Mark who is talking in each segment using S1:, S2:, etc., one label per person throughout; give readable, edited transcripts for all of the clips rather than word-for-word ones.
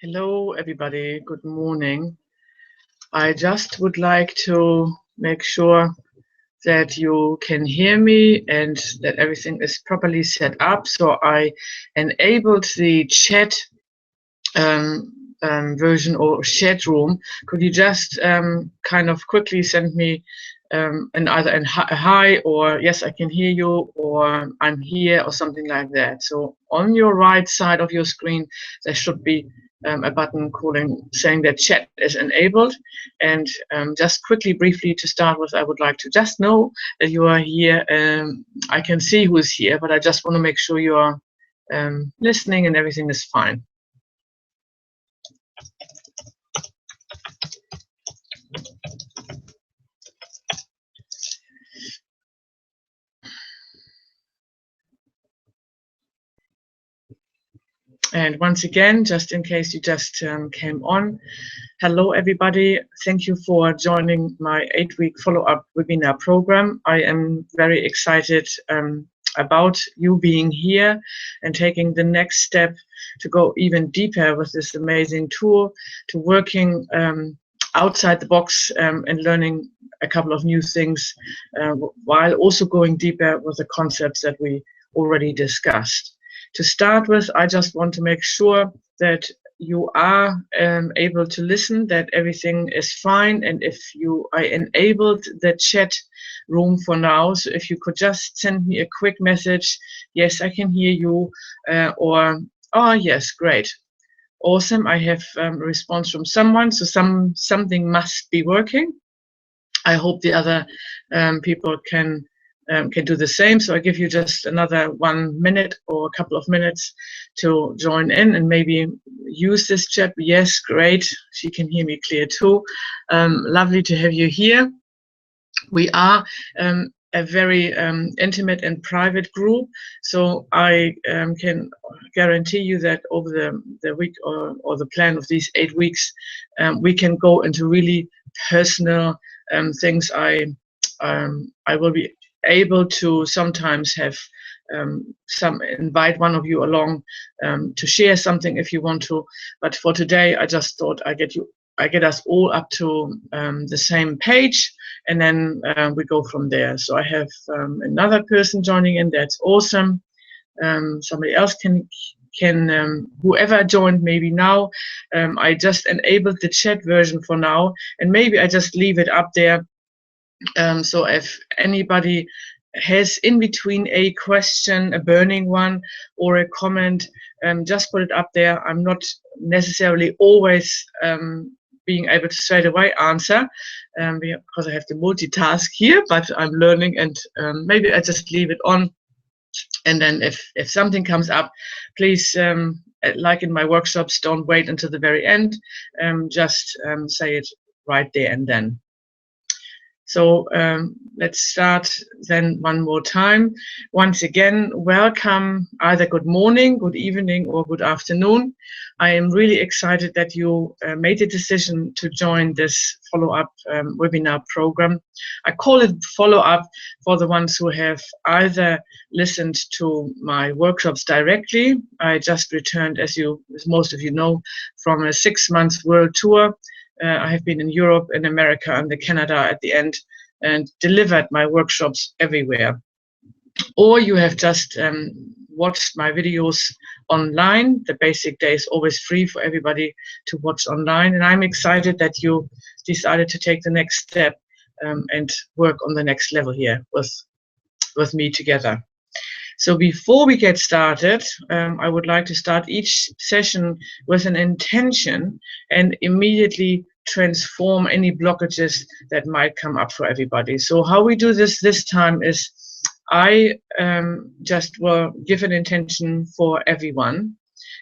S1: Hello, everybody. Good morning. I just would like to make sure that you can hear me and that everything is properly set up. So I enabled the chat version or chat room. Could you just kind of quickly send me either a hi or yes, I can hear you, or I'm here, or something like that. So on your right side of your screen, there should be a button saying that chat is enabled. And just quickly, briefly to start with, I would like to just know that you are here. I can see who is here, but I just want to make sure you are listening and everything is fine. And once again, just in case you just came on, hello everybody. Thank you for joining my 8-week follow-up webinar program. I am very excited about you being here and taking the next step to go even deeper with this amazing tool, to working outside the box and learning a couple of new things while also going deeper with the concepts that we already discussed. To start with, I just want to make sure that you are able to listen, that everything is fine, and if I enabled the chat room for now, so if you could just send me a quick message, yes, I can hear you, or oh yes, great, awesome, I have a response from someone, so something must be working. I hope the other people can do the same. So I give you just another 1 minute or a couple of minutes to join in and maybe use this chat. Yes, great. She can hear me clear too. Lovely to have you here. We are a very intimate and private group, so I can guarantee you that over the week or the plan of these 8 weeks, we can go into really personal things. I will be able to sometimes have invite one of you along to share something if you want to, but for today I just thought I get us all up to the same page, and then we go from there. So I have another person joining in. That's awesome. Somebody else can whoever joined maybe now. I just enabled the chat version for now, and maybe I just leave it up there. So if anybody has in between a question, a burning one, or a comment, just put it up there. I'm not necessarily always being able to straight away answer because I have to multitask here, but I'm learning, and maybe I just leave it on. And then if something comes up, please, like in my workshops, don't wait until the very end. Just say it right there and then. So let's start then one more time. Once again, welcome, either good morning, good evening, or good afternoon. I am really excited that you made the decision to join this follow-up webinar program. I call it follow-up for the ones who have either listened to my workshops directly. I just returned, as most of you know, from a 6-month world tour. I have been in Europe, in America, and Canada at the end, and delivered my workshops everywhere. Or you have just watched my videos online. The basic day is always free for everybody to watch online, and I'm excited that you decided to take the next step and work on the next level here with me together. So before we get started, I would like to start each session with an intention and immediately transform any blockages that might come up for everybody. So how we do this time is I just will give an intention for everyone.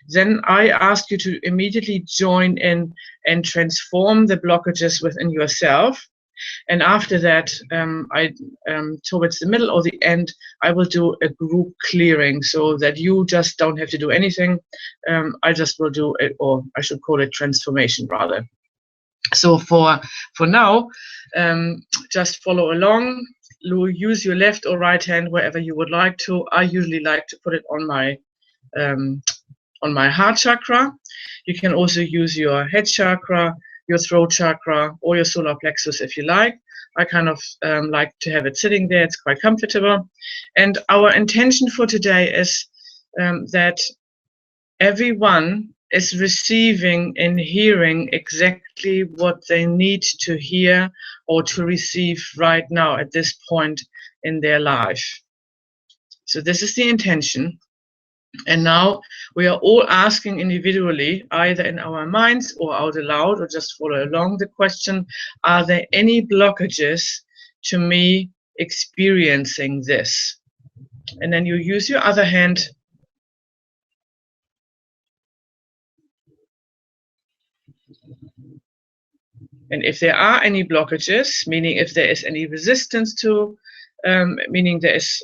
S1: Then I ask you to immediately join in and transform the blockages within yourself. And after that, towards the middle or the end, I will do a group clearing so that you just don't have to do anything. I just will do it, or I should call it transformation rather. So for now, just follow along. Use your left or right hand wherever you would like to. I usually like to put it on my on my heart chakra. You can also use your head chakra, your throat chakra, or your solar plexus if you like. I kind of like to have it sitting there. It's quite comfortable. And our intention for today is that everyone is receiving and hearing exactly what they need to hear or to receive right now at this point in their life. So this is the intention. And now we are all asking individually, either in our minds or out aloud, or just follow along the question, are there any blockages to me experiencing this? And then you use your other hand and if there are any blockages, meaning if there is any resistance to, meaning there is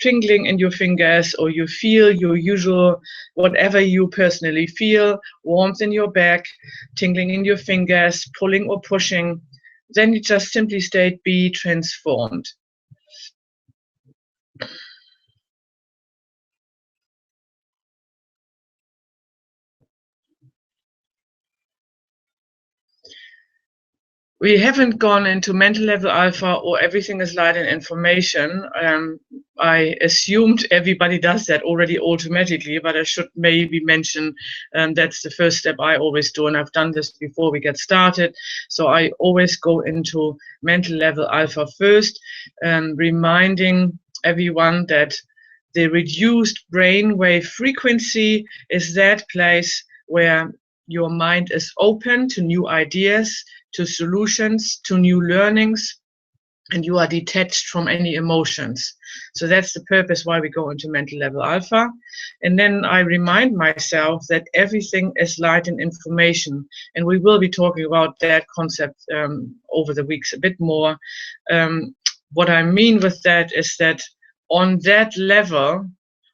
S1: tingling in your fingers, or you feel your usual, whatever you personally feel, warmth in your back, tingling in your fingers, pulling or pushing, then you just simply state, be transformed. We haven't gone into mental level alpha or everything is light and information. I assumed everybody does that already automatically, but I should maybe mention that's the first step I always do, and I've done this before we get started. So I always go into mental level alpha first, reminding everyone that the reduced brainwave frequency is that place where your mind is open to new ideas, to solutions, to new learnings, and you are detached from any emotions. So that's the purpose why we go into mental level alpha. And then I remind myself that everything is light and information. And we will be talking about that concept over the weeks a bit more. What I mean with that is that on that level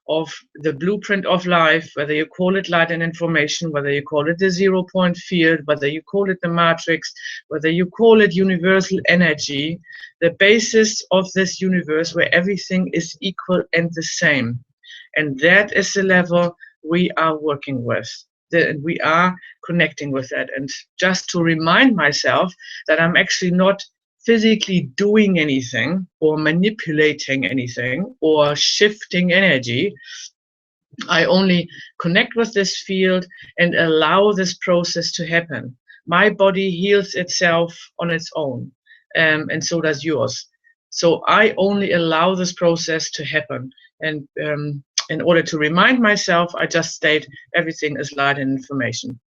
S1: of the blueprint of life, whether you call it light and information, whether you call it the 0-point field, whether you call it the matrix, whether you call it universal energy, the basis of this universe where everything is equal and the same. And that is the level we are working with. We are connecting with that. And just to remind myself that I'm actually not physically doing anything or manipulating anything or shifting energy. I only connect with this field and allow this process to happen. My body heals itself on its own, and so does yours. So I only allow this process to happen. And in order to remind myself, I just state everything is light and information.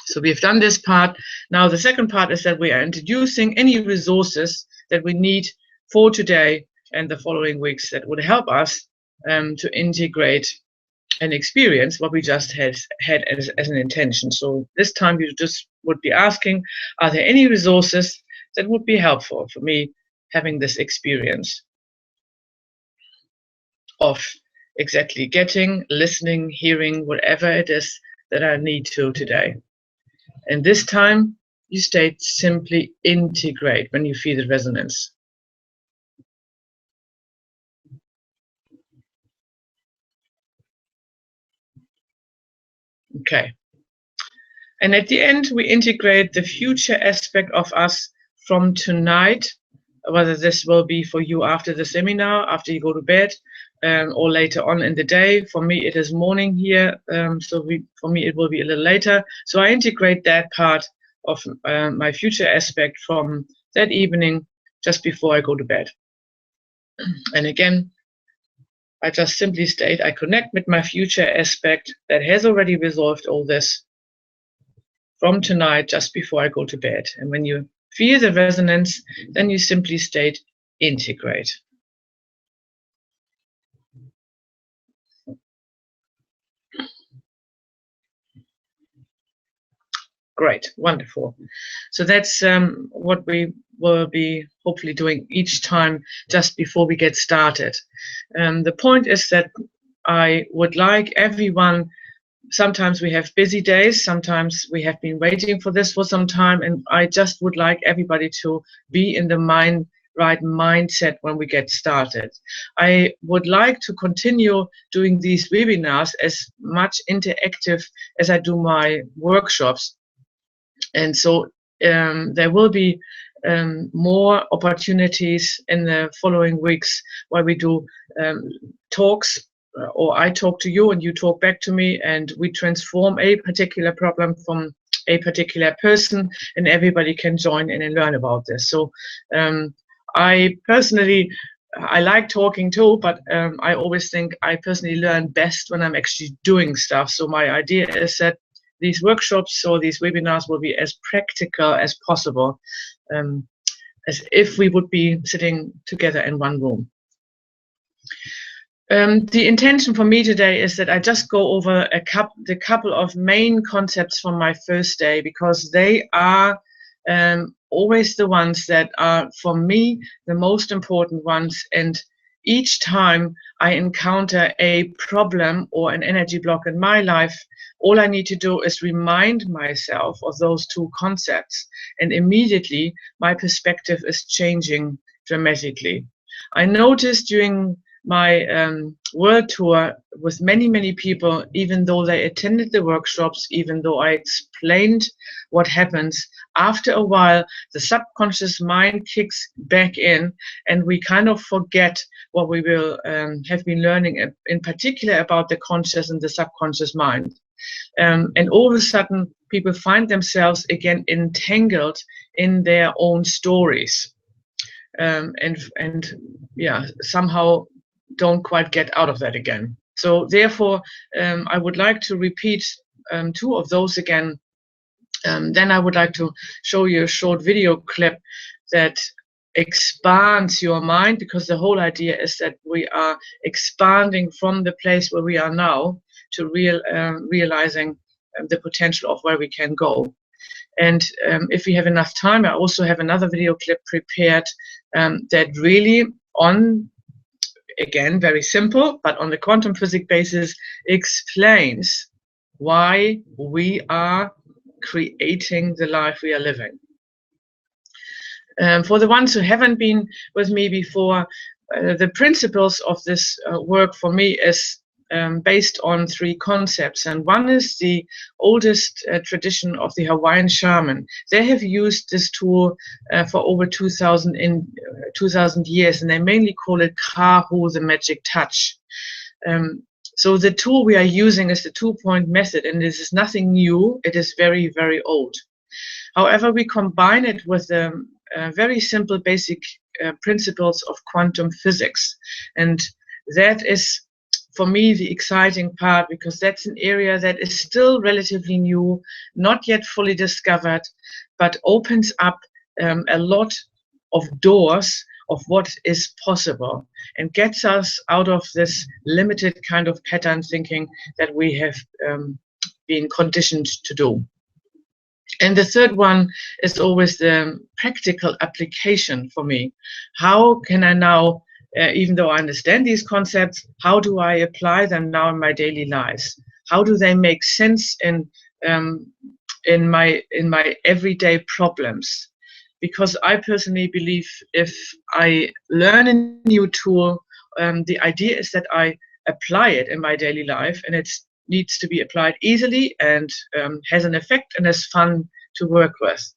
S1: So we've done this part. Now the second part is that we are introducing any resources that we need for today and the following weeks that would help us to integrate and experience what we just had as an intention. So this time you just would be asking, are there any resources that would be helpful for me having this experience of exactly getting, listening, hearing, whatever it is that I need to today. And this time, you state simply integrate when you feel the resonance. Okay. And at the end, we integrate the future aspect of us from tonight, whether this will be for you after the seminar, after you go to bed, or later on in the day. For me, it is morning here, for me, it will be a little later. So I integrate that part of my future aspect from that evening, just before I go to bed. And again, I just simply state I connect with my future aspect that has already resolved all this from tonight, just before I go to bed. And when you feel the resonance, then you simply state integrate. Great, wonderful. So that's what we will be hopefully doing each time just before we get started. The point is that I would like everyone, sometimes we have busy days, sometimes we have been waiting for this for some time, and I just would like everybody to be in the mind right mindset when we get started. I would like to continue doing these webinars as much interactive as I do my workshops. And so there will be more opportunities in the following weeks where we do talks, or I talk to you and you talk back to me, and we transform a particular problem from a particular person, and everybody can join in and learn about this. So I personally, I like talking too, but I always think I personally learn best when I'm actually doing stuff. So my idea is that these workshops or these webinars will be as practical as possible, as if we would be sitting together in one room. The intention for me today is that I just go over the couple of main concepts from my first day, because they are always the ones that are, for me, the most important ones. And each time I encounter a problem or an energy block in my life, all I need to do is remind myself of those two concepts, and immediately my perspective is changing dramatically. I noticed during my world tour with many people, even though they attended the workshops, even though I explained what happens, after a while the subconscious mind kicks back in, and we kind of forget what we will have been learning, in particular about the conscious and the subconscious mind. And all of a sudden people find themselves again entangled in their own stories, and yeah, somehow don't quite get out of that again. So therefore, I would like to repeat two of those again. Then I would like to show you a short video clip that expands your mind, because the whole idea is that we are expanding from the place where we are now to realizing the potential of where we can go. And if we have enough time, I also have another video clip prepared that really, on, again, very simple, but on the quantum physics basis, explains why we are creating the life we are living. For the ones who haven't been with me before, the principles of this work for me is based on three concepts. And one is the oldest tradition of the Hawaiian shaman. They have used this tool for over 2,000 years, and they mainly call it Kahu, the magic touch. So the tool we are using is the 2-point method, and this is nothing new. It is very, very old. However, we combine it with very simple basic principles of quantum physics. And that is, for me, the exciting part, because that's an area that is still relatively new, not yet fully discovered, but opens up a lot of doors of what is possible, and gets us out of this limited kind of pattern thinking that we have been conditioned to do. And the third one is always the practical application for me. How can I now, even though I understand these concepts, how do I apply them now in my daily lives? How do they make sense in my everyday problems? Because I personally believe if I learn a new tool, the idea is that I apply it in my daily life, and it needs to be applied easily and has an effect and is fun to work with.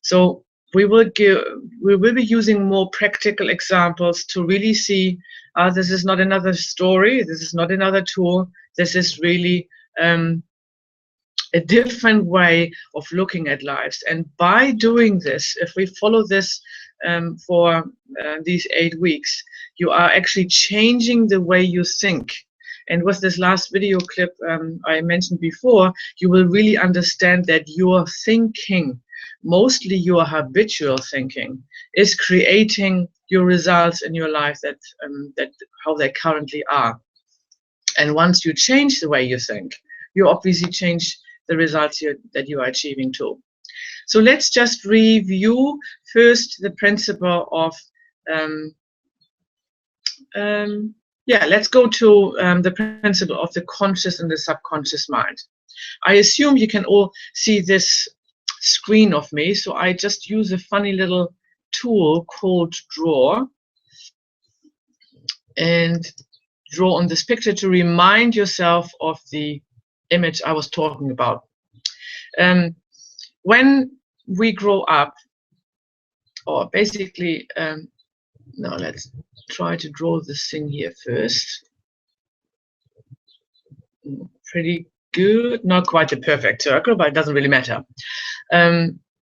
S1: So we will be using more practical examples to really see this is not another story, this is not another tool, this is really a different way of looking at lives. And by doing this, if we follow this for these 8 weeks, you are actually changing the way you think. And with this last video clip I mentioned before, you will really understand that your thinking, mostly your habitual thinking, is creating your results in your life, that how they currently are. And once you change the way you think, you obviously change the results that you are achieving too. So let's just review first the principle of let's go to the principle of the conscious and the subconscious mind. I assume you can all see this screen of me, so I just use a funny little tool called Draw, and draw on this picture to remind yourself of the image I was talking about. When we grow up, or basically, now let's try to draw this thing here first. Pretty good, not quite a perfect circle, but it doesn't really matter.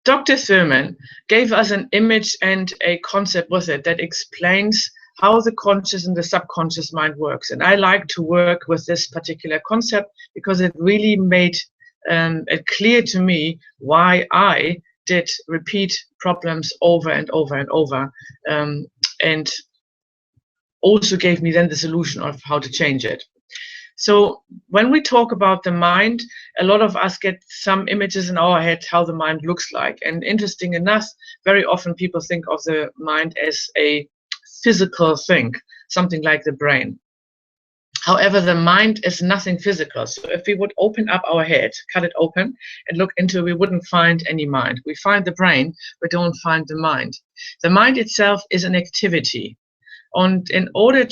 S1: Dr. Thurman gave us an image and a concept with it that explains how the conscious and the subconscious mind works. And I like to work with this particular concept because it really made it clear to me why I did repeat problems over and over and over, and also gave me then the solution of how to change it. So when we talk about the mind, a lot of us get some images in our head how the mind looks like. And interesting enough, very often people think of the mind as a physical thing, something like the brain. However, the mind is nothing physical. So if we would open up our head, cut it open and look into it, we wouldn't find any mind. We find the brain, but don't find the mind. The mind itself is an activity. And in order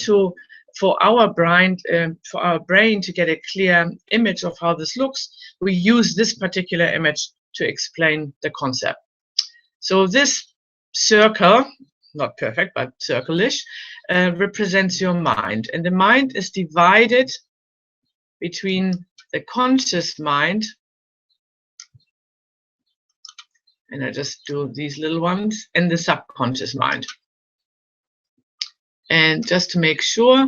S1: for our brain to get a clear image of how this looks, we use this particular image to explain the concept. So this circle, not perfect, but circle-ish, represents your mind. And the mind is divided between the conscious mind, and I just do these little ones, and the subconscious mind. And just to make sure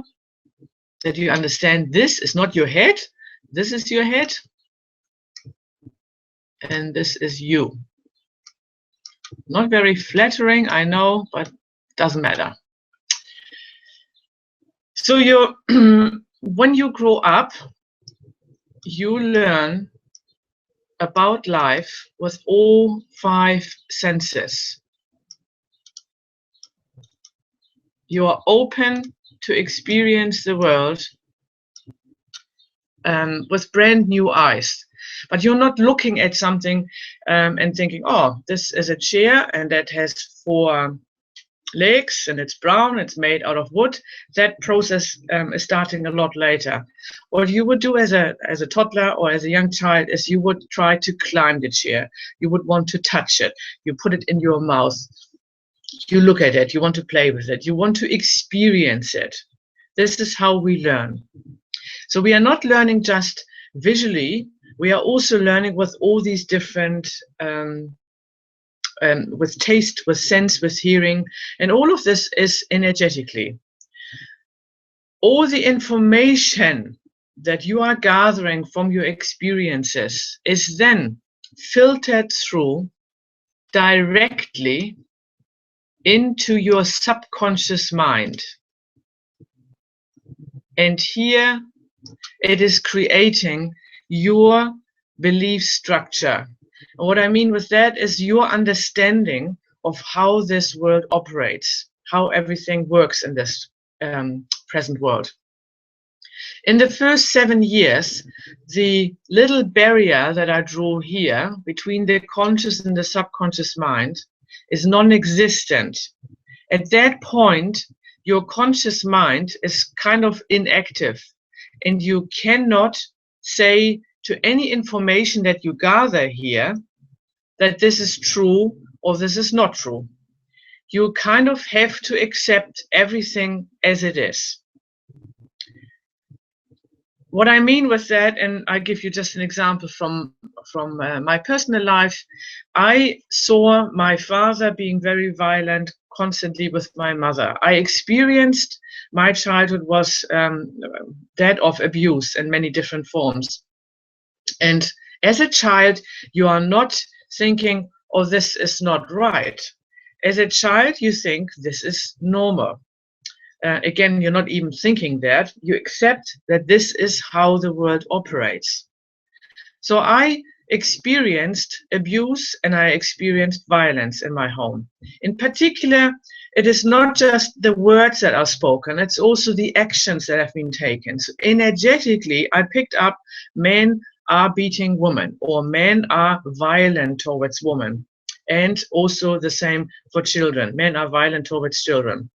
S1: that you understand, this is not your head, this is your head, and this is you. Not very flattering, I know, but doesn't matter. So when you grow up, you learn about life with all 5 senses. You are open to experience the world with brand new eyes. But you're not looking at something and thinking, oh, this is a chair and that has 4 legs and it's brown, it's made out of wood. That process is starting a lot later. What you would do as a toddler or as a young child is you would try to climb the chair. You would want to touch it. You put it in your mouth. You look at it. You want to play with it. You want to experience it. This is how we learn. So we are not learning just visually. We are also learning with all these different with taste, with sense, with hearing, and all of this is energetically. All the information that you are gathering from your experiences is then filtered through directly into your subconscious mind. And here it is creating your belief structure. And what I mean with that is your understanding of how this world operates, how everything works in this present world. In the first 7 years, the little barrier that I draw here between the conscious and the subconscious mind is non-existent. At that point, your conscious mind is kind of inactive, and you cannot say to any information that you gather here that this is true or this is not true. You kind of have to accept everything as it is. What I mean with that, and I give you just an example from my personal life, I saw my father being very violent constantly with my mother. I experienced my childhood was that of abuse in many different forms. And as a child, you are not thinking, oh, this is not right. As a child, you think this is normal. Again, you're not even thinking that. You accept that this is how the world operates. So I experienced abuse and I experienced violence in my home. In particular, it is not just the words that are spoken, it's also the actions that have been taken. So energetically, I picked up men are beating women or men are violent towards women. And also the same for children. Men are violent towards children.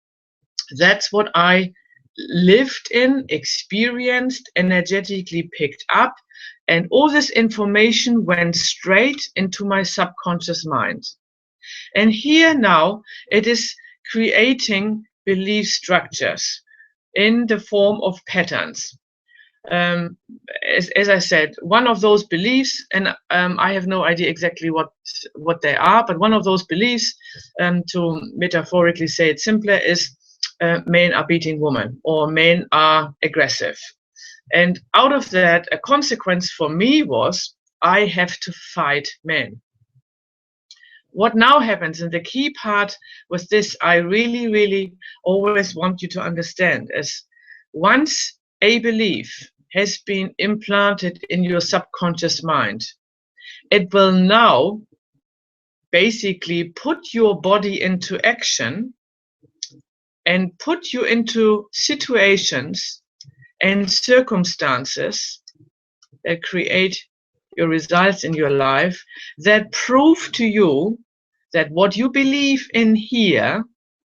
S1: That's what I lived in, experienced, energetically picked up, and all this information went straight into my subconscious mind. And here now it is creating belief structures in the form of patterns. As I said, one of those beliefs, and I have no idea exactly what they are, but one of those beliefs, to metaphorically say it simpler, is men are beating women, or men are aggressive. And out of that, a consequence for me was I have to fight men. What now happens, and the key part with this, I really, really always want you to understand, is once a belief has been implanted in your subconscious mind, it will now basically put your body into action and put you into situations and circumstances that create your results in your life, that prove to you that what you believe in here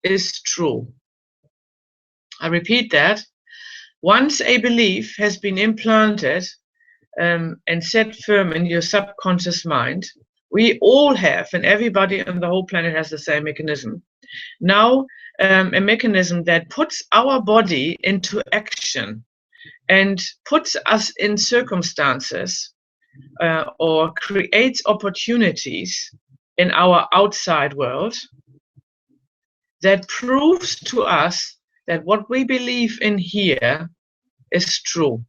S1: is true. I repeat that. Once a belief has been implanted and set firm in your subconscious mind, we all have, and everybody on the whole planet has the same mechanism. Now, a mechanism that puts our body into action and puts us in circumstances or creates opportunities in our outside world that proves to us that what we believe in here is true.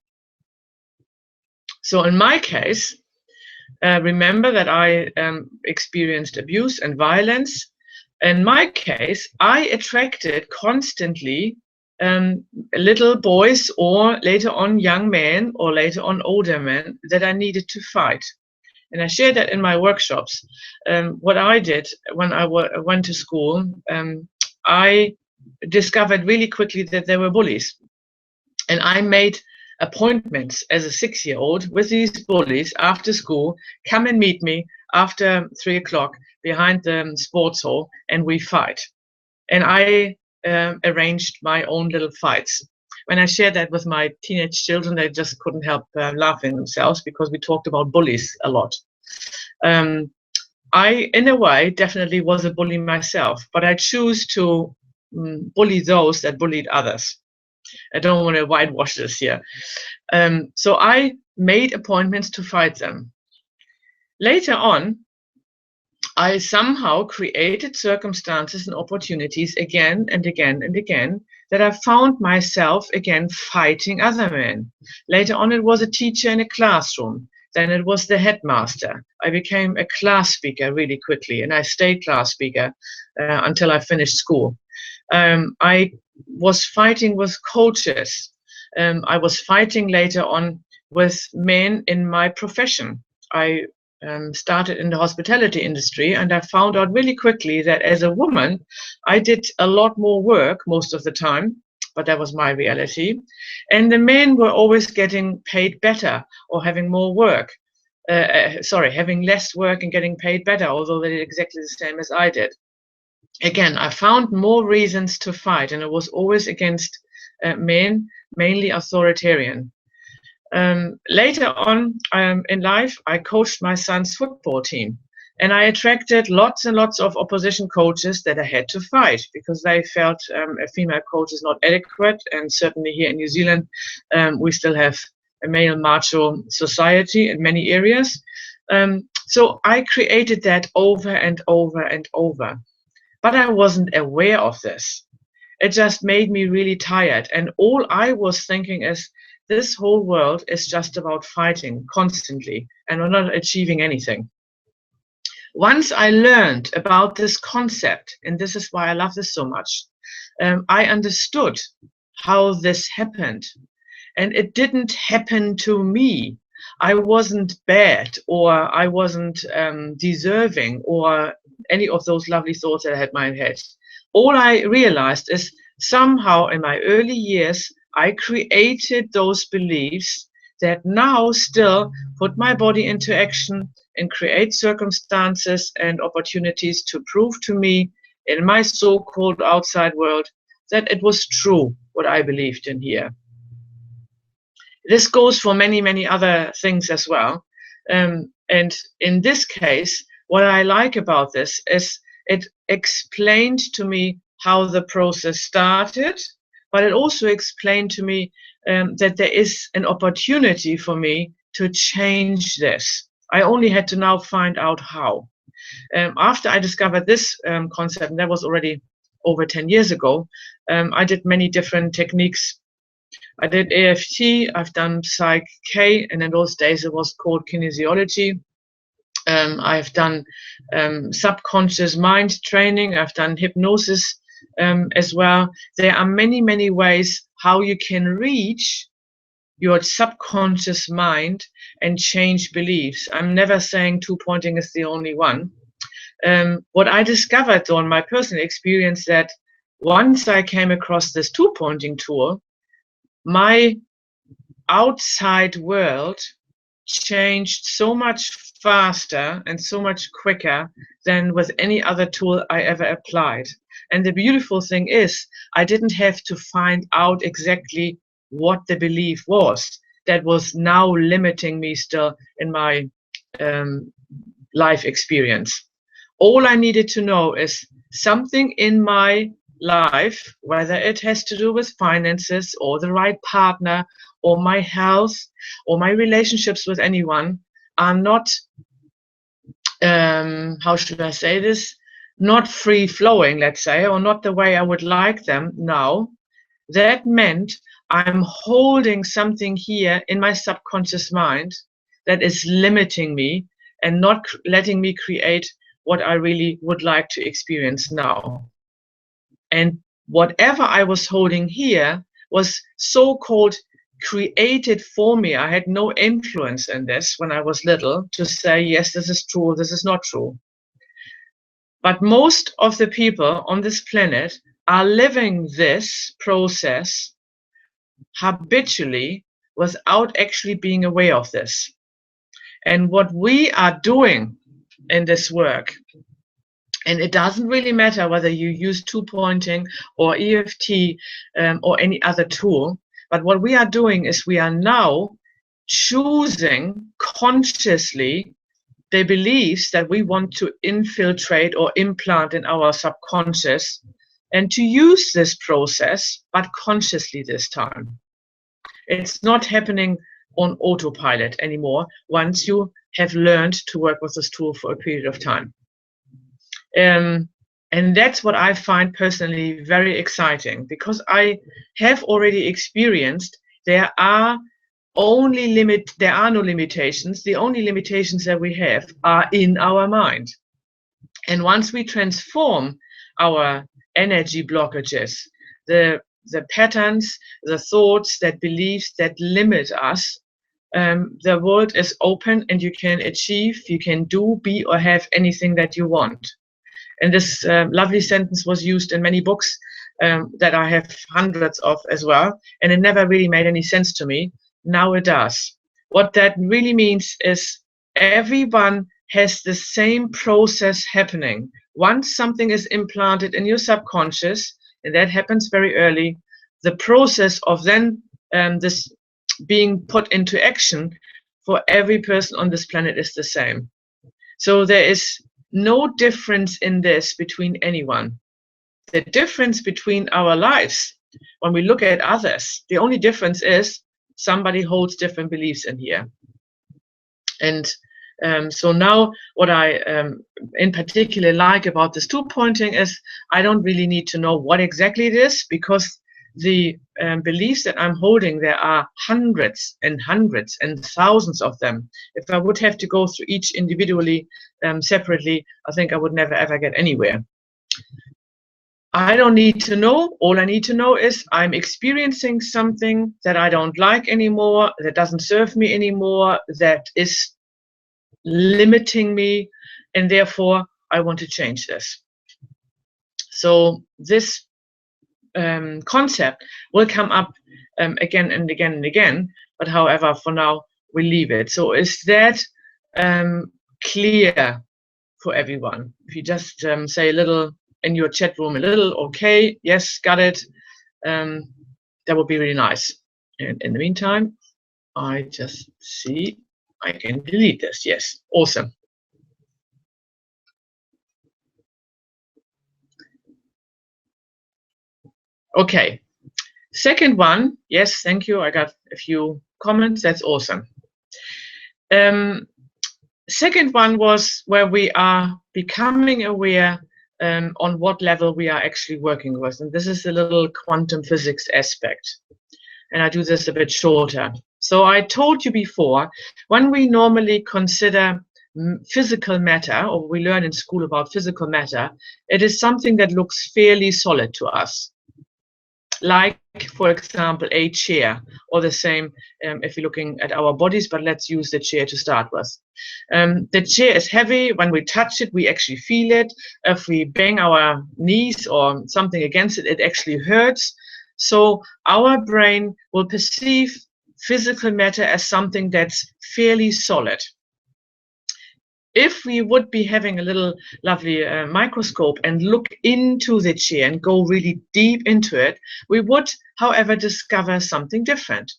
S1: So in my case, remember that I experienced abuse and violence. In my case, I attracted constantly little boys, or later on young men, or later on older men that I needed to fight. And I share that in my workshops. What I did when I went to school, I discovered really quickly that there were bullies. And I made appointments as a 6-year-old with these bullies after school, come and meet me after 3 o'clock behind the sports hall, and we fight. And I arranged my own little fights. When I shared that with my teenage children, they just couldn't help laughing themselves, because we talked about bullies a lot. I, in a way, definitely was a bully myself, but I choose to bully those that bullied others. I don't want to whitewash this here. So I made appointments to fight them. Later on, I somehow created circumstances and opportunities again and again and again that I found myself again fighting other men. Later on, it was a teacher in a classroom. Then it was the headmaster. I became a class speaker really quickly, and I stayed class speaker until I finished school. I was fighting with coaches. I was fighting later on with men in my profession. I started in the hospitality industry, and I found out really quickly that as a woman, I did a lot more work most of the time, but that was my reality. And the men were always getting paid better, or having more work. Having less work and getting paid better, although they did exactly the same as I did. Again, I found more reasons to fight, and it was always against men, mainly authoritarian. Later on in life, I coached my son's football team, and I attracted lots and lots of opposition coaches that I had to fight, because they felt a female coach is not adequate. And certainly here in New Zealand, we still have a male macho society in many areas. So I created that over and over and over. But I wasn't aware of this. It just made me really tired. And all I was thinking is, this whole world is just about fighting constantly, and we're not achieving anything. Once I learned about this concept, and this is why I love this so much, I understood how this happened. And it didn't happen to me. I wasn't bad, or I wasn't deserving, or any of those lovely thoughts that I had in my head. All I realized is, somehow in my early years, I created those beliefs that now still put my body into action and create circumstances and opportunities to prove to me in my so-called outside world that it was true what I believed in here. This goes for many, many other things as well. And in this case, what I like about this is it explained to me how the process started, but it also explained to me that there is an opportunity for me to change this. I only had to now find out how. After I discovered this concept, and that was already over 10 years ago, I did many different techniques. I did AFT, I've done Psych K, and in those days it was called kinesiology. I've done subconscious mind training, I've done hypnosis as well. There are many, many ways how you can reach your subconscious mind and change beliefs. I'm never saying two-pointing is the only one. What I discovered on my personal experience that once I came across this two-pointing tool, my outside world changed so much faster and so much quicker than with any other tool I ever applied. And the beautiful thing is, I didn't have to find out exactly what the belief was that was now limiting me still in my life experience. All I needed to know is something in my life, whether it has to do with finances or the right partner or my health or my relationships with anyone, are not, how should I say this, not free flowing, let's say, or not the way I would like them now. That meant I'm holding something here in my subconscious mind that is limiting me and not letting me create what I really would like to experience now. And whatever I was holding here was so-called created for me. I had no influence in this when I was little to say, yes, this is true, this is not true. But most of the people on this planet are living this process habitually without actually being aware of this. And what we are doing in this work, and it doesn't really matter whether you use two-pointing or EFT or any other tool, but what we are doing is we are now choosing consciously the beliefs that we want to infiltrate or implant in our subconscious, and to use this process, but consciously this time. It's not happening on autopilot anymore once you have learned to work with this tool for a period of time. And that's what I find personally very exciting, because I have already experienced there are no limitations. The only limitations that we have are in our mind. And once we transform our energy blockages, the patterns, the thoughts, that beliefs that limit us, the world is open and you can achieve, you can do, be, or have anything that you want. And this lovely sentence was used in many books that I have hundreds of as well, and it never really made any sense to me. Now it does. What that really means is everyone has the same process happening. Once something is implanted in your subconscious, and that happens very early, the process of then this being put into action for every person on this planet is the same. So there is no difference in this between anyone. The difference between our lives, when we look at others, the only difference is somebody holds different beliefs in here. And so now what I in particular like about this two-pointing is I don't really need to know what exactly it is, because the beliefs that I'm holding, there are hundreds and hundreds and thousands of them. If I would have to go through each individually, separately, I think I would never ever get anywhere. I don't need to know. All I need to know is I'm experiencing something that I don't like anymore, that doesn't serve me anymore, that is limiting me, and therefore I want to change this. So this concept will come up again and again and again, but however, for now we leave it. So is that clear for everyone. If you just say a little in your chat room, a little, okay, yes, got it, that would be really nice. And in the meantime, I just see I can delete this. Yes, awesome. Okay, second one, yes, thank you. I got a few comments. That's awesome. Second one was where we are becoming aware on what level we are actually working with. And this is the little quantum physics aspect. And I do this a bit shorter. So I told you before, when we normally consider physical matter, or we learn in school about physical matter, it is something that looks fairly solid to us. Like, for example, a chair, or the same if you're looking at our bodies, but let's use the chair to start with. The chair is heavy. When we touch it, we actually feel it. If we bang our knees or something against it, it actually hurts. So our brain will perceive physical matter as something that's fairly solid. If we would be having a little lovely microscope and look into the chair and go really deep into it, we would, however, discover something different.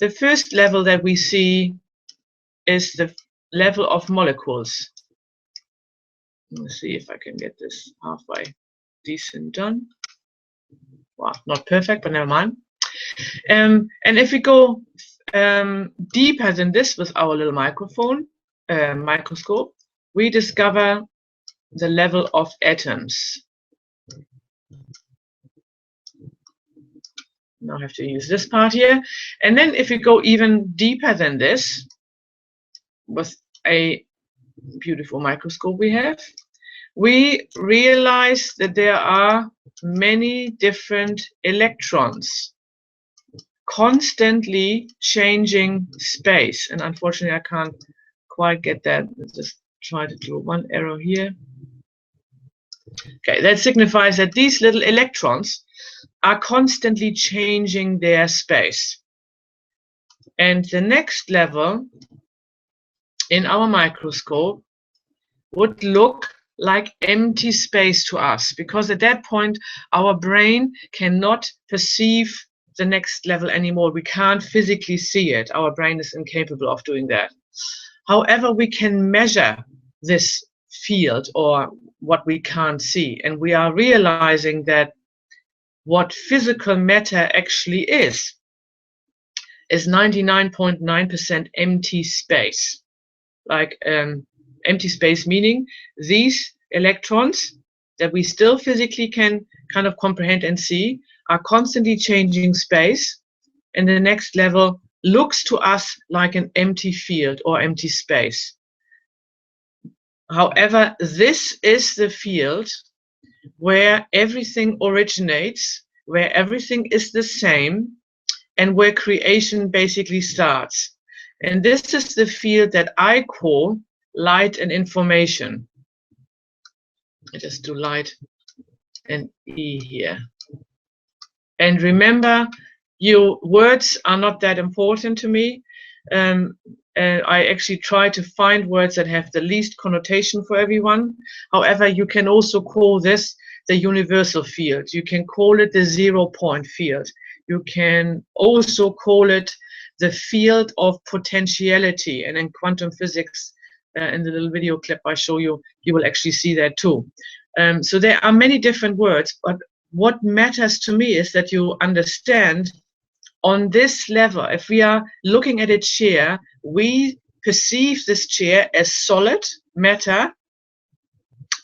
S1: The first level that we see is the level of molecules. Let's see if I can get this halfway decent done. Well, not perfect, but never mind. And if we go deeper than this with our little microscope, we discover the level of atoms. Now I have to use this part here. And then if we go even deeper than this, with a beautiful microscope we have, we realize that there are many different electrons constantly changing space. And unfortunately, I can't quite get that. Let's just try to do one arrow here. Okay, that signifies that these little electrons are constantly changing their space. And the next level in our microscope would look like empty space to us, because at that point our brain cannot perceive the next level anymore. We can't physically see it. Our brain is incapable of doing that. However, we can measure this field, or what we can't see, and we are realizing that what physical matter actually is 99.9% empty space. Like empty space meaning these electrons that we still physically can kind of comprehend and see are constantly changing space, and the next level looks to us like an empty field or empty space. However, this is the field where everything originates, where everything is the same, and where creation basically starts. And this is the field that I call light and information. I just do light and E here. And remember, your words are not that important to me. I actually try to find words that have the least connotation for everyone. However, you can also call this the universal field. You can call it the 0-point field. You can also call it the field of potentiality. And in quantum physics, in the little video clip I show you, you will actually see that too. So there are many different words, but what matters to me is that you understand on this level, if we are looking at a chair, we perceive this chair as solid matter,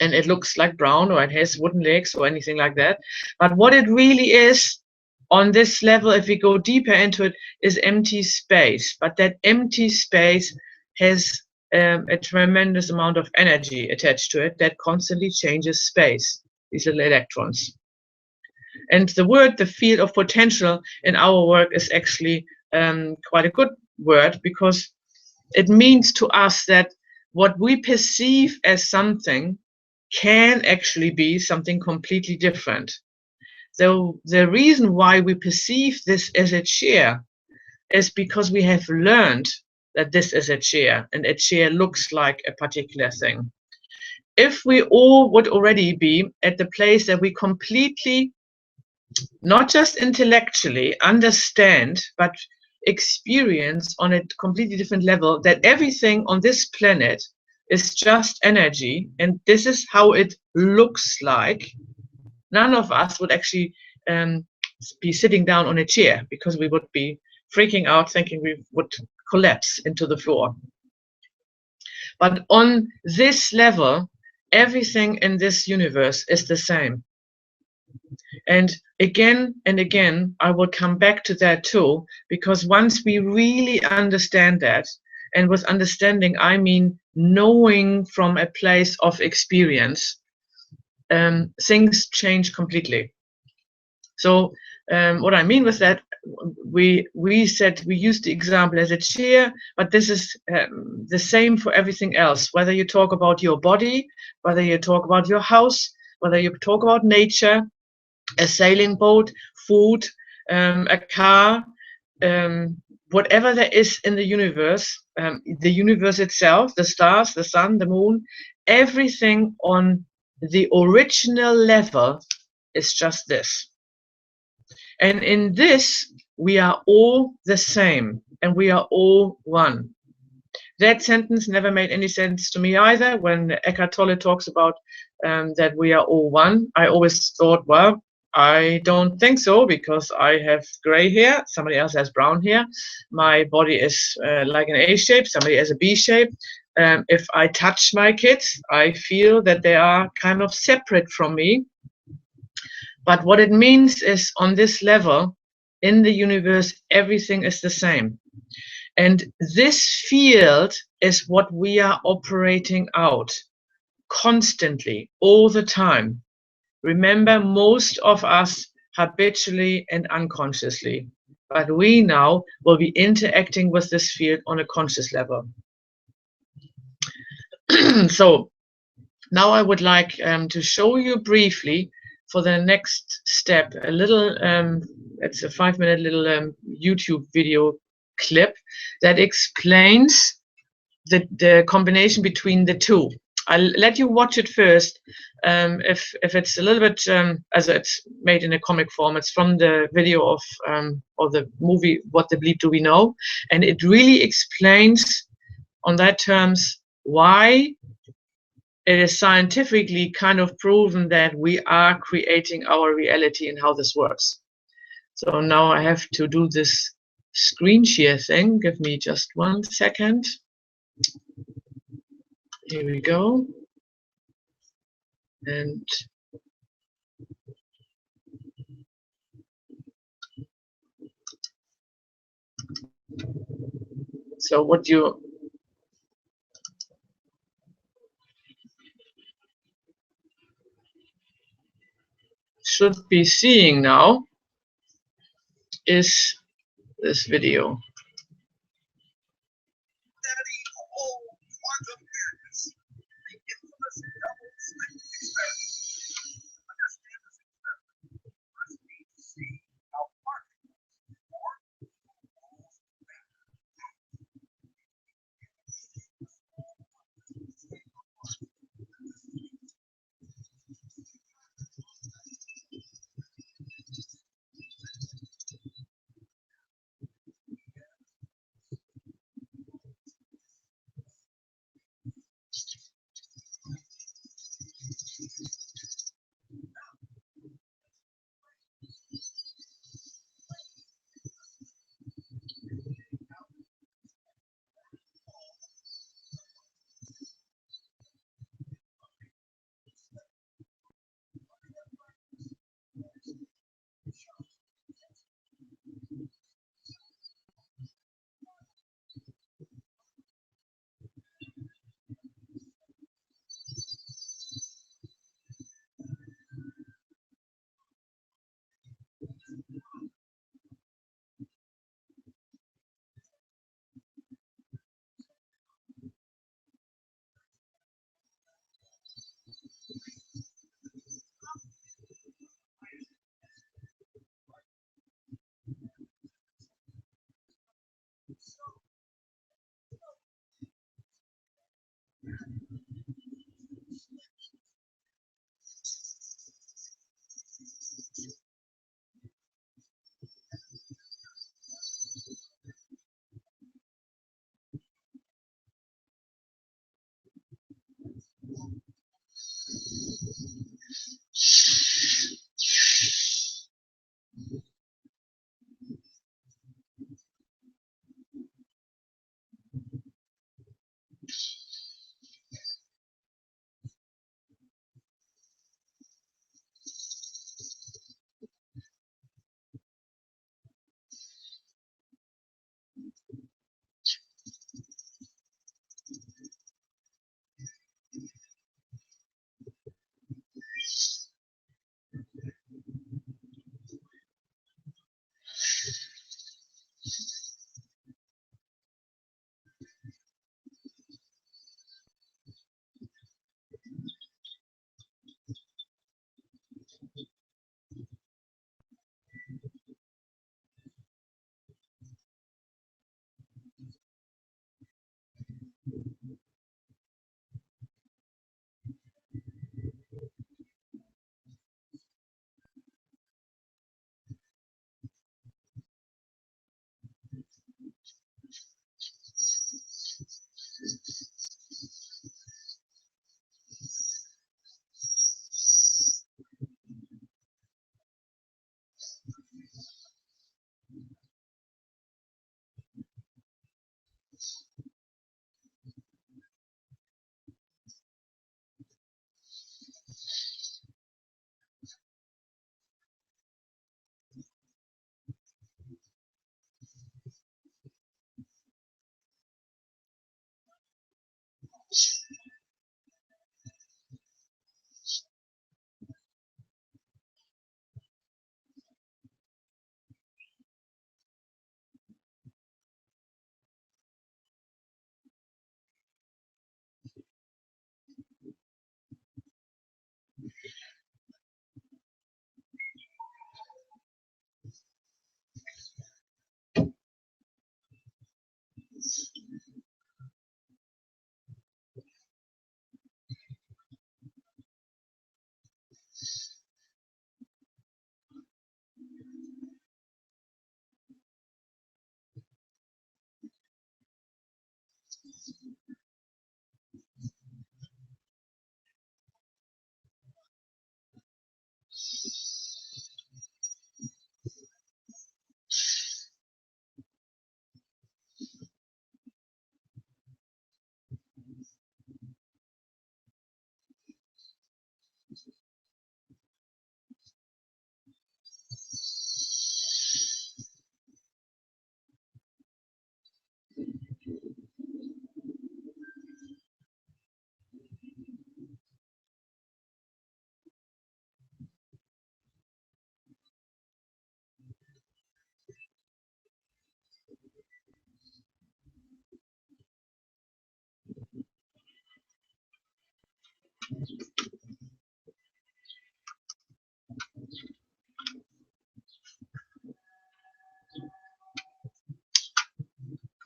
S1: and it looks like brown, or it has wooden legs or anything like that. But what it really is on this level, if we go deeper into it, is empty space. But that empty space has a tremendous amount of energy attached to it that constantly changes space, these little electrons. And the word, the field of potential, in our work is actually quite a good word, because it means to us that what we perceive as something can actually be something completely different. So the reason why we perceive this as a chair is because we have learned that this is a chair, and a chair looks like a particular thing. If we all would already be at the place that we completely, not just intellectually understand, but experience on a completely different level that everything on this planet is just energy, and this is how it looks like, none of us would actually be sitting down on a chair, because we would be freaking out thinking we would collapse into the floor. But on this level, everything in this universe is the same. And again, I will come back to that too, because once we really understand that, and with understanding, I mean knowing from a place of experience, things change completely. So what I mean with that, we said we used the example as a chair, but this is the same for everything else. Whether you talk about your body, whether you talk about your house, whether you talk about nature, a sailing boat, food, a car, whatever there is in the universe itself, the stars, the sun, the moon, everything on the original level is just this. And in this, we are all the same, and we are all one. That sentence never made any sense to me either. When Eckhart Tolle talks about that we are all one, I always thought, well, I don't think so, because I have gray hair, somebody else has brown hair, my body is like an A shape, somebody has a B shape. If I touch my kids, I feel that they are kind of separate from me. But what it means is, on this level, in the universe, everything is the same. And this field is what we are operating out constantly, all the time. Remember, most of us habitually and unconsciously, but we now will be interacting with this field on a conscious level. So now I would like to show you briefly, for the next step, a little, it's a 5-minute little YouTube video clip that explains the combination between the two. I'll let you watch it first. If it's a little bit, as it's made in a comic form, it's from the video of or the movie What the Bleep Do We Know, and it really explains on that terms why it is scientifically kind of proven that we are creating our reality and how this works. So now I have to do this screen share thing. Give me just 1 second. Here we go. And so what you should be seeing now is this video.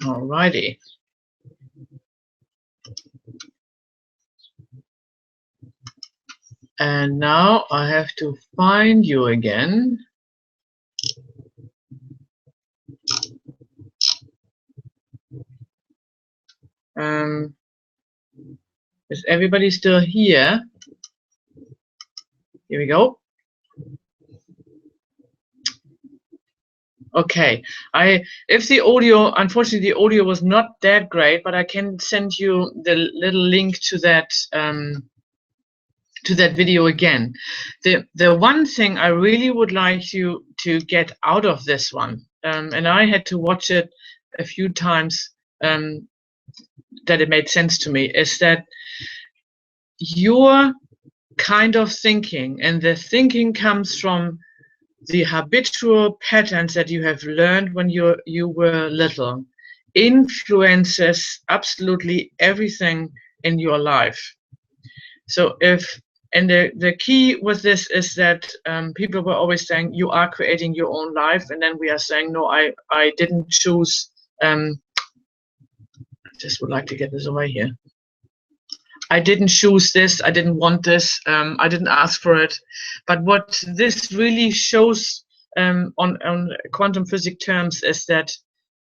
S1: Alrighty. And now I have to find you again. Is everybody still here? Here we go. Okay, if the audio, unfortunately the audio was not that great, but I can send you the little link to that video again. The one thing I really would like you to get out of this one, and I had to watch it a few times that it made sense to me, is that your kind of thinking, and the thinking comes from the habitual patterns that you have learned when you were little, influences absolutely everything in your life. So the key with this is that people were always saying you are creating your own life, and then we are saying no, I didn't choose. I just would like to get this away here. I didn't choose this, I didn't want this, I didn't ask for it. But what this really shows on quantum physics terms is that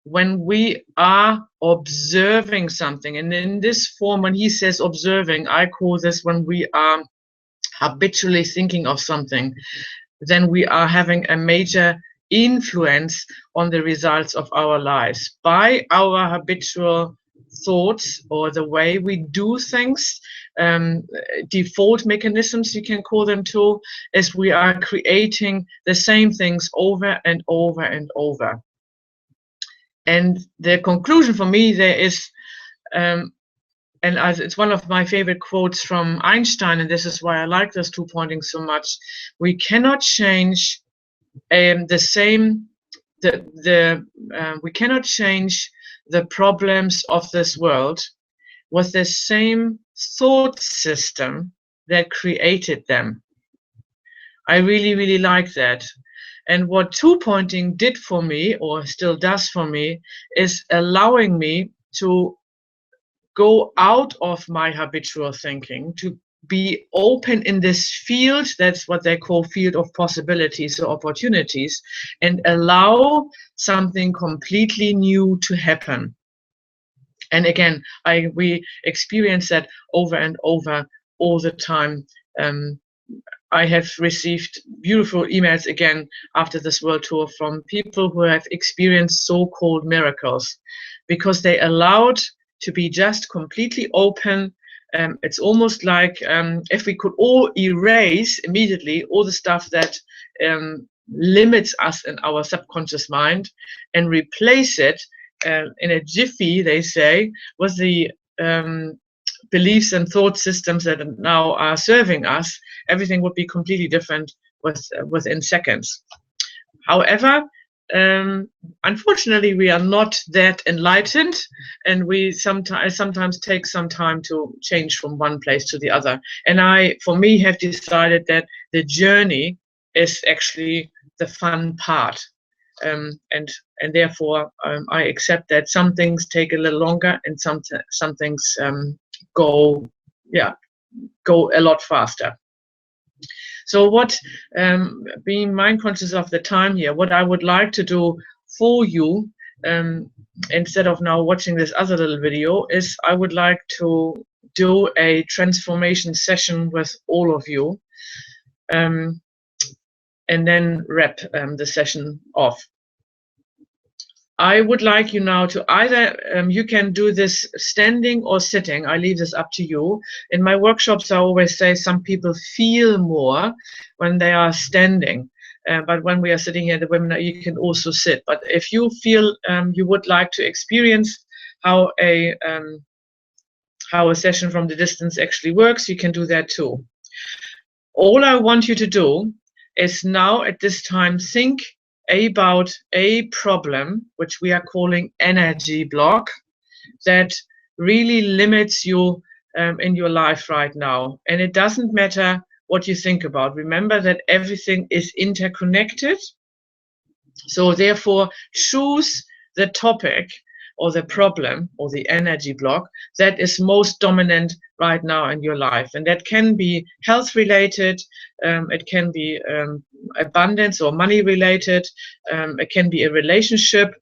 S1: when we are observing something, and in this form, when he says observing, I call this when we are habitually thinking of something, then we are having a major influence on the results of our lives by our habitual thoughts, or the way we do things, default mechanisms you can call them too, as we are creating the same things over and over and over. And the conclusion for me there is, and it's one of my favorite quotes from Einstein, and this is why I like this two-pointing so much: we cannot change we cannot change the problems of this world with the same thought system that created them. I really, really like that. And what two-pointing did for me, or still does for me, is allowing me to go out of my habitual thinking, to be open in this field, that's what they call field of possibilities or opportunities, and allow something completely new to happen. And again, we experience that over and over all the time. I have received beautiful emails again after this world tour from people who have experienced so-called miracles, because they allowed to be just completely open. It's almost like if we could all erase immediately all the stuff that limits us in our subconscious mind and replace it in a jiffy, they say, with the beliefs and thought systems that now are serving us, everything would be completely different within seconds. However, unfortunately, we are not that enlightened, and we sometimes take some time to change from one place to the other. And I, for me, have decided that the journey is actually the fun part, and therefore I accept that some things take a little longer, and some things go a lot faster. So what, being mind conscious of the time here, what I would like to do for you, instead of now watching this other little video, is I would like to do a transformation session with all of you, and then wrap the session off. I would like you now to either, you can do this standing or sitting. I leave this up to you. In my workshops, I always say some people feel more when they are standing. But when we are sitting here, the webinar, you can also sit. But if you feel you would like to experience how a session from the distance actually works, you can do that too. All I want you to do is now at this time think about a problem, which we are calling energy block, that really limits you in your life right now. And it doesn't matter what you think about. Remember that everything is interconnected. So therefore, choose the topic or the problem or the energy block that is most dominant right now in your life. And that can be health related, it can be abundance or money related, it can be a relationship,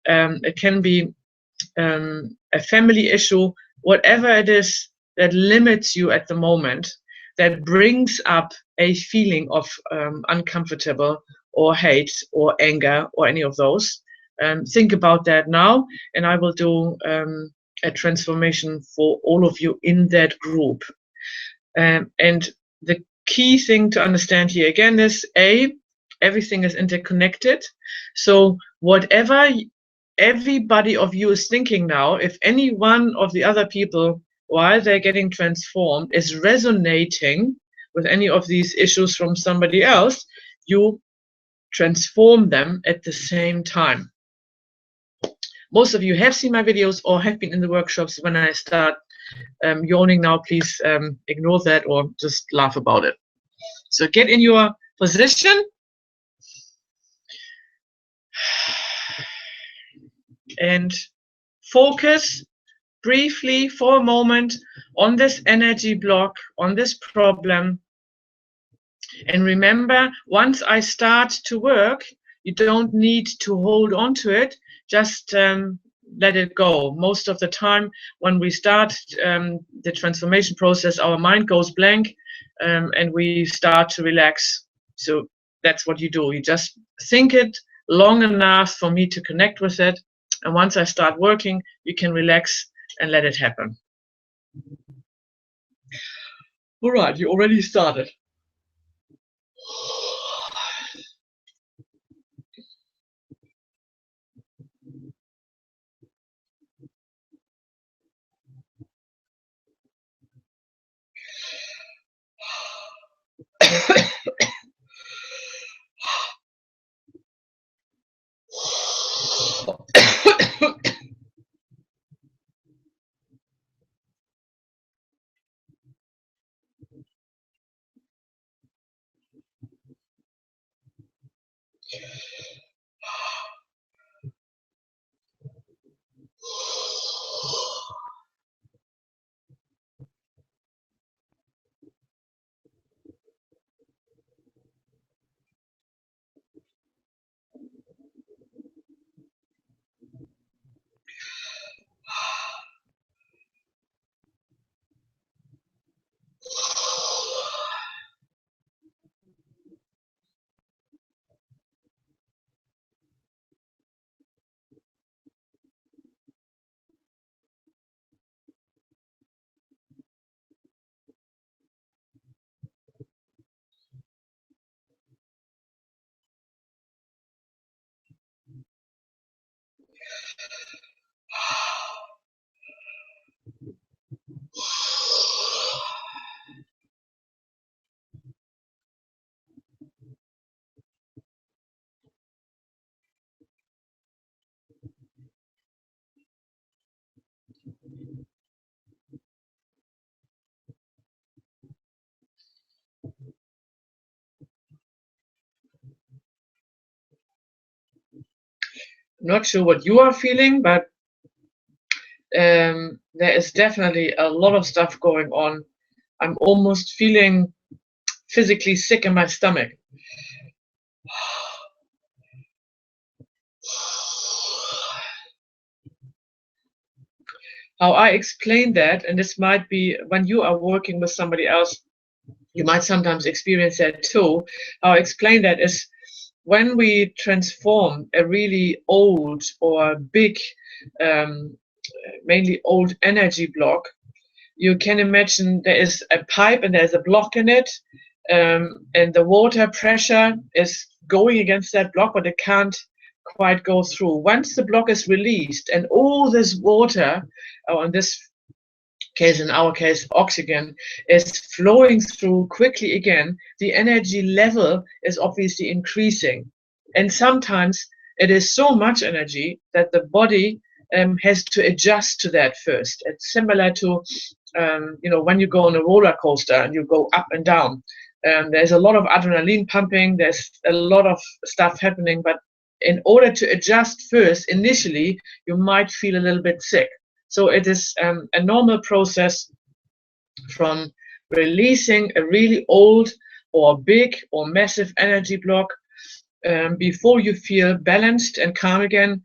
S1: it can be a family issue, whatever it is that limits you at the moment, that brings up a feeling of uncomfortable or hate or anger or any of those. Think about that now, and I will do a transformation for all of you in that group. And the key thing to understand here again is everything is interconnected. So whatever everybody of you is thinking now, if any one of the other people, while they're getting transformed, is resonating with any of these issues from somebody else, you transform them at the same time. Most of you have seen my videos or have been in the workshops. When I start yawning now, please ignore that or just laugh about it. So get in your position and focus briefly for a moment on this energy block, on this problem. And remember, once I start to work, you don't need to hold on to it, just let it go. Most of the time when we start the transformation process, our mind goes blank and we start to relax. So that's what you do. You just think it long enough for me to connect with it. And once I start working, you can relax and let it happen. All right, you already started. Not sure what you are feeling, but there is definitely a lot of stuff going on. I'm almost feeling physically sick in my stomach. How I explain that, and this might be when you are working with somebody else, you might sometimes experience that too. How I explain that is when we transform a really old or big, mainly old energy block, you can imagine there is a pipe and there's a block in it, and the water pressure is going against that block, but it can't quite go through. Once the block is released and all this water, or in this case, in our case, oxygen, is flowing through quickly again, the energy level is obviously increasing. And sometimes it is so much energy that the body has to adjust to that first. It's similar to, when you go on a roller coaster and you go up and down. There's a lot of adrenaline pumping, there's a lot of stuff happening, but in order to adjust first, initially, you might feel a little bit sick. So it is a normal process from releasing a really old or big or massive energy block before you feel balanced and calm again.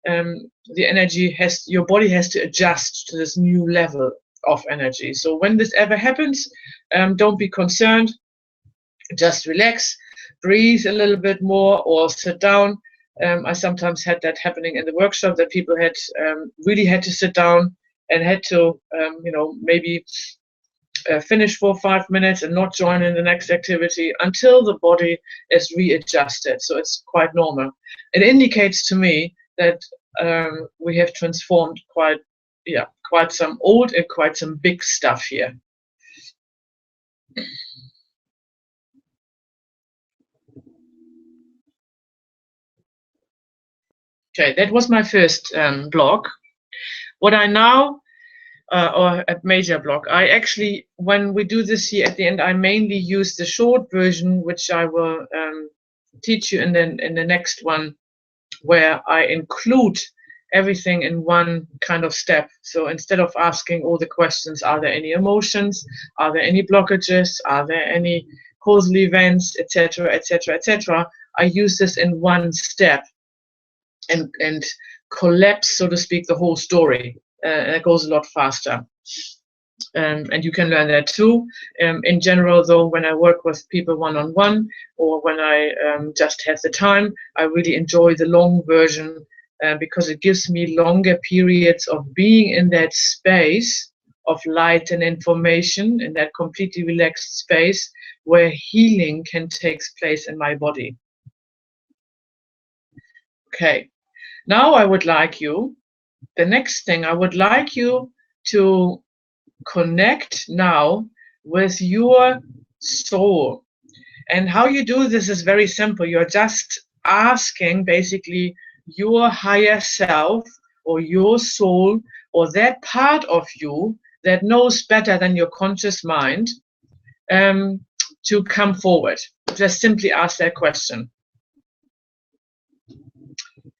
S1: Your body has to adjust to this new level of energy. So when this ever happens, don't be concerned. Just relax, breathe a little bit more, or sit down. I sometimes had that happening in the workshop, that people had really had to sit down and had to, maybe finish for 5 minutes and not join in the next activity until the body is readjusted. So it's quite normal. It indicates to me that we have transformed quite some old and quite some big stuff here. Okay, that was my first block. What I now, or a major block, I actually, when we do this here at the end, I mainly use the short version, which I will teach you in the next one, where I include everything in one kind of step. So instead of asking all the questions, are there any emotions, are there any blockages, are there any causal events, etc., etc., etc., I use this in one step and collapse, so to speak, the whole story. And it goes a lot faster. And you can learn that too. In general, though, when I work with people one-on-one, or when I just have the time, I really enjoy the long version because it gives me longer periods of being in that space of light and information, in that completely relaxed space where healing can take place in my body. Okay, now I would like you, the next thing, I would like you to connect now with your soul. And how you do this is very simple. You're just asking basically your higher self, or your soul, or that part of you that knows better than your conscious mind, to come forward. Just simply ask that question.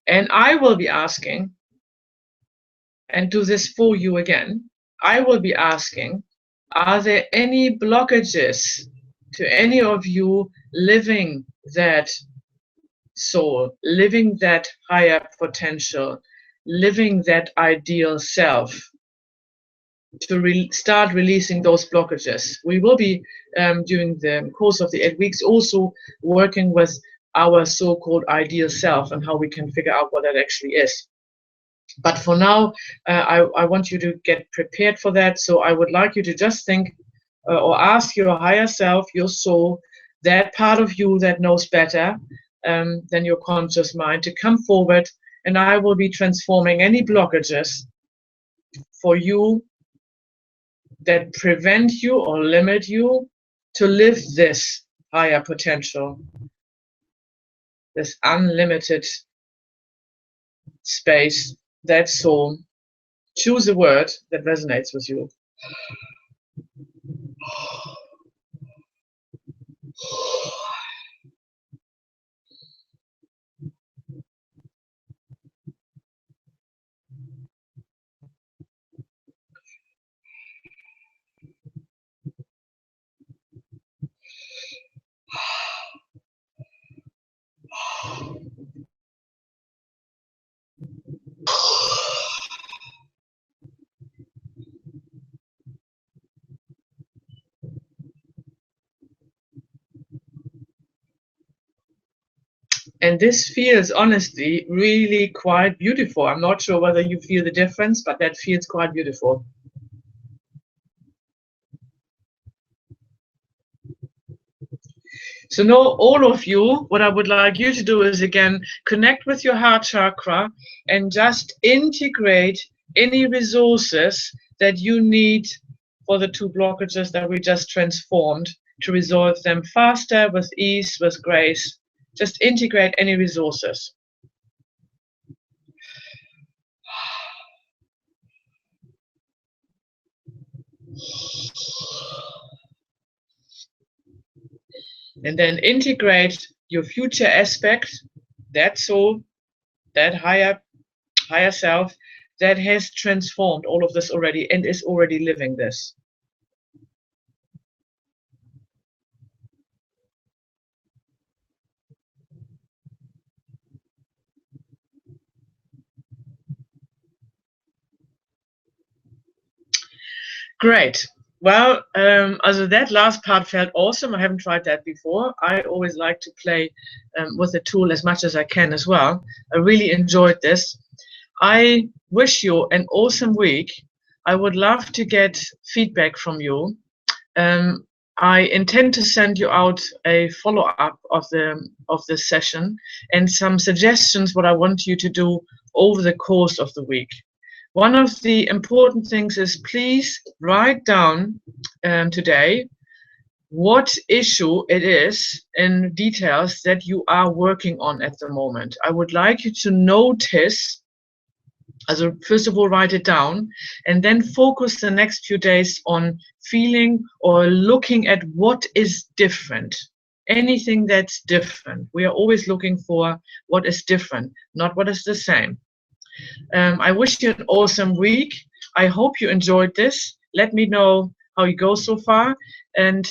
S1: And I will be asking, and do this for you again, I will be asking, are there any blockages to any of you living that soul, living that higher potential, living that ideal self, to start releasing those blockages? We will be, during the course of the 8 weeks, also working with our so-called ideal self and how we can figure out what that actually is. But for now, I want you to get prepared for that. So I would like you to just think or ask your higher self, your soul, that part of you that knows better than your conscious mind, to come forward, and I will be transforming any blockages for you that prevent you or limit you to live this higher potential, this unlimited space, that soul. Choose a word that resonates with you. And this feels honestly really quite beautiful. I'm not sure whether you feel the difference, but that feels quite beautiful. So now all of you, what I would like you to do is again, connect with your heart chakra and just integrate any resources that you need for the 2 blockages that we just transformed to resolve them faster, with ease, with grace. Just integrate any resources. And then integrate your future aspect, that soul, that higher self that has transformed all of this already and is already living this. Great. Well, also that last part felt awesome. I haven't tried that before. I always like to play with the tool as much as I can as well. I really enjoyed this. I wish you an awesome week. I would love to get feedback from you. I intend to send you out a follow-up of the session and some suggestions what I want you to do over the course of the week. One of the important things is please write down today what issue it is in details that you are working on at the moment. I would like you to notice, also first of all, write it down and then focus the next few days on feeling or looking at what is different. Anything that's different. We are always looking for what is different, not what is the same. I wish you an awesome week. I hope you enjoyed this. Let me know how you go so far. And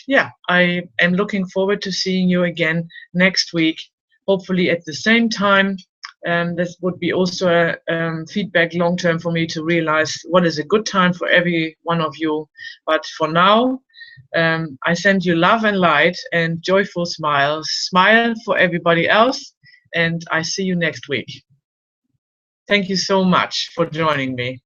S1: yeah, I am looking forward to seeing you again next week, hopefully at the same time. This would be also a feedback long term for me to realize what is a good time for every one of you. But for now, I send you love and light and joyful smiles. Smile for everybody else. And I see you next week. Thank you so much for joining me.